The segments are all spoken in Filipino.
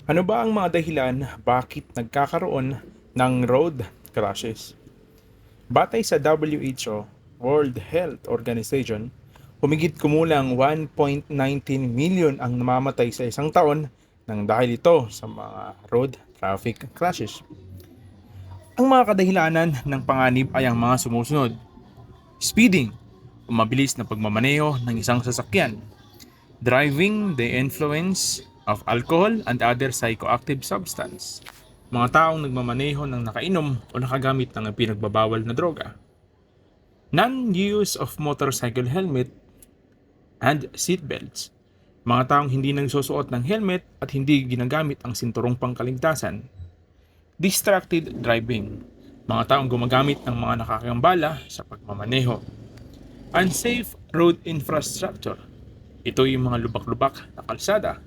Ano ba ang mga dahilan bakit nagkakaroon ng road crashes? Batay sa WHO, World Health Organization, humigit kumulang 1.19 million ang namamatay sa isang taon nang dahil ito sa mga road traffic crashes. Ang mga kadahilanan ng panganib ay ang mga sumusunod: speeding, o mabilis na pagmamaneho ng isang sasakyan; driving the influence of alcohol and other psychoactive substance, mga taong nagmamaneho ng nakainom o nakagamit ng pinagbabawal na droga; non-use of motorcycle helmet and seatbelts, mga taong hindi nagsusuot ng helmet at hindi ginagamit ang sinturong pangkaligtasan; distracted driving, mga taong gumagamit ng mga nakakagambala sa pagmamaneho; unsafe road infrastructure, ito yung mga lubak-lubak na kalsada;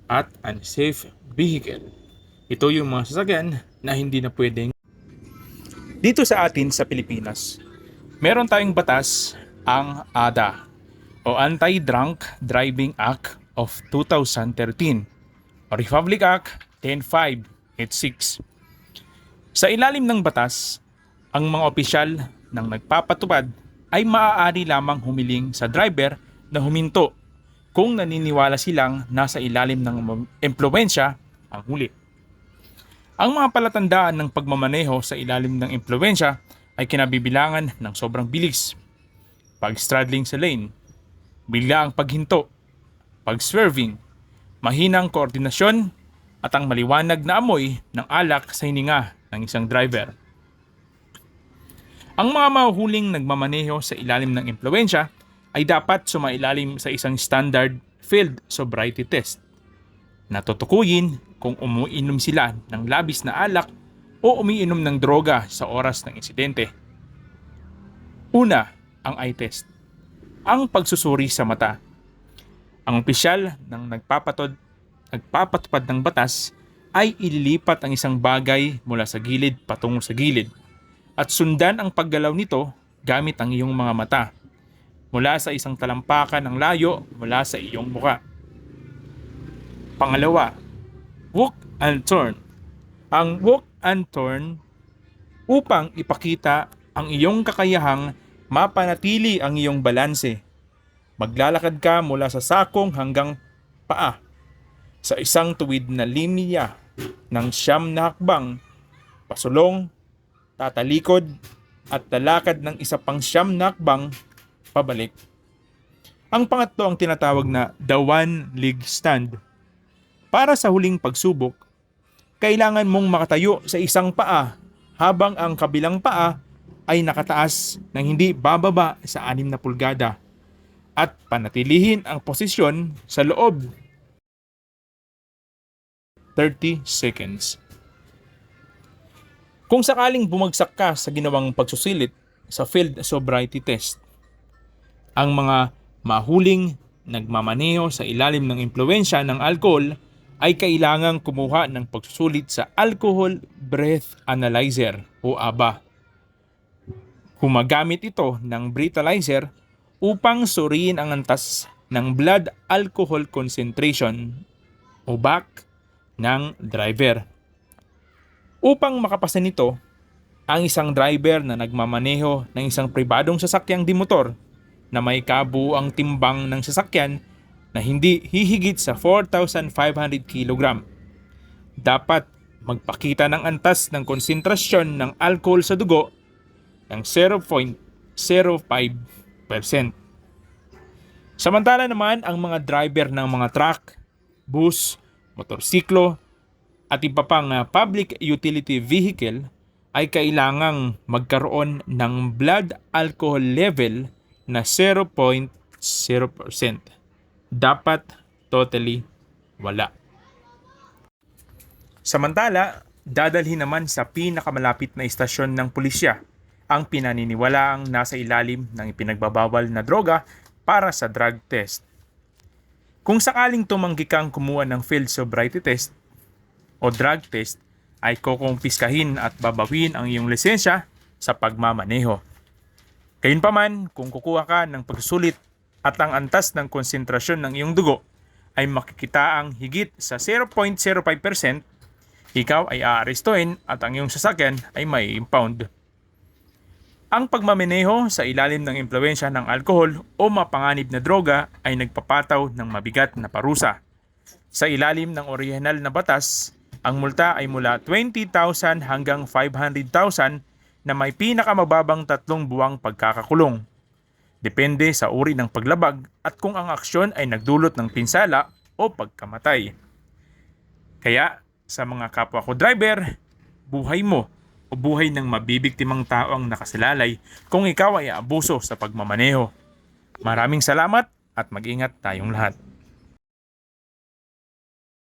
at unsafe vehicle, ito yung mga sasakyan na hindi na pwedeng. Dito sa atin sa Pilipinas, meron tayong batas, ang ADA o Anti-Drunk Driving Act of 2013 o Republic Act 10586. Sa ilalim ng batas, ang mga opisyal ng nagpapatupad ay maaari lamang humiling sa driver na huminto kung naniniwala silang nasa ilalim ng impluwensya ang huli. Ang mga palatandaan ng pagmamaneho sa ilalim ng impluwensya ay kinabibilangan ng sobrang bilis, pag-straddling sa lane, biglaang paghinto, pag-swerving, mahinang koordinasyon, at ang maliwanag na amoy ng alak sa hininga ng isang driver. Ang mga mahuhuling nagmamaneho sa ilalim ng impluwensya ay dapat sumailalim sa isang standard field sobriety test na tutukuyin kung umiinom sila ng labis na alak o umiinom ng droga sa oras ng insidente. Una, ang eye test, ang pagsusuri sa mata. Ang opisyal ng nagpapatupad ng batas ay ililipat ang isang bagay mula sa gilid patungo sa gilid at sundan ang paggalaw nito gamit ang iyong mga mata mula sa isang talampakan ng layo mula sa iyong muka. Pangalawa, walk and turn. Ang walk and turn upang ipakita ang iyong kakayahang mapanatili ang iyong balanse. Maglalakad ka mula sa sakong hanggang paa sa isang tuwid na linya ng 9 na hakbang, pasulong, tatalikod, at lalakad ng isa pang 9 na hakbang pabalik. Ang pangatlo ang tinatawag na the one-leg stand. Para sa huling pagsubok, kailangan mong makatayo sa isang paa habang ang kabilang paa ay nakataas ng hindi bababa sa 6 na pulgada at panatilihin ang posisyon sa loob 30 seconds. Kung sakaling bumagsak ka sa ginawang pagsusilit sa field sobriety test, ang mga mahuling nagmamaneho sa ilalim ng impluwensya ng alcohol ay kailangang kumuha ng pagsusulit sa Alcohol Breath Analyzer o ABA. Gumagamit ito ng breathalyzer upang suriin ang antas ng blood alcohol concentration o BAC ng driver. Upang makapasa nito, ang isang driver na nagmamaneho ng isang pribadong sasakyang dimotor na may kabuuang timbang ng sasakyan na hindi hihigit sa 4,500 kg dapat magpakita ng antas ng konsentrasyon ng alcohol sa dugo ng 0.05%. Samantala naman, ang mga driver ng mga truck, bus, motorsiklo at iba pang public utility vehicle ay kailangang magkaroon ng blood alcohol level na 0.0%. Dapat totally wala. Samantala, dadalhin naman sa pinakamalapit na istasyon ng pulisya ang pinaniniwalaang nasa ilalim ng ipinagbabawal na droga para sa drug test. Kung sakaling tumanggi kang kumuha ng field sobriety test o drug test, ay kukumpiskahin at babawin ang iyong lisensya sa pagmamaneho. Gayunpaman, kung kukuha ka ng pagsusulit at ang antas ng konsentrasyon ng iyong dugo ay makikitaang higit sa 0.05%, ikaw ay aarestuhin at ang iyong sasakyan ay may impound. Ang pagmamaneho sa ilalim ng impluwensya ng alkohol o mapanganib na droga ay nagpapataw ng mabigat na parusa. Sa ilalim ng orihinal na batas, ang multa ay mula 20,000 hanggang 500,000 na may pinakamababang 3 buwang pagkakakulong. Depende sa uri ng paglabag at kung ang aksyon ay nagdulot ng pinsala o pagkamatay. Kaya sa mga kapwa ko driver, buhay mo o buhay ng mabibiktimang tao ang nakasalalay kung ikaw ay aabuso sa pagmamaneho. Maraming salamat at mag-ingat tayong lahat.